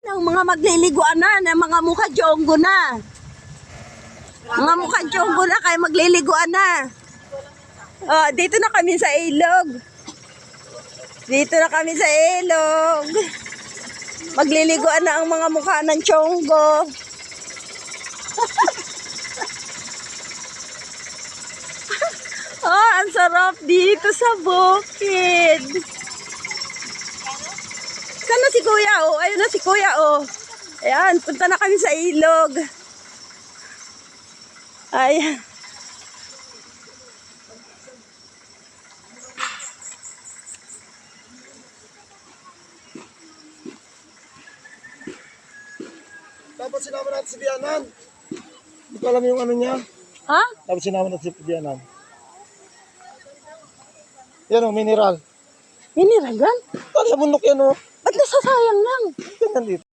Ng mga magliliguan na mga mukha jonggo na. Mga mukha jonggo na kaya magliliguan na. Oh, dito na kami sa ilog. Dito na kami sa ilog. Magliliguan na ang mga mukha ng jonggo. Oh, ang sarap dito sa bukid. Sana si Kuya, oh. Ayun na si Kuya, oh. Ayan, punta na kami sa ilog. Ayan. Dapat sinama natin si Bianan. Hindi ko alam yung ano niya. Ha? Dapat sinama natin si Bianan. Yan o, mineral. Miniragan? Para sa bundok yan o. Ba't nasasayang lang? Ganyan dito.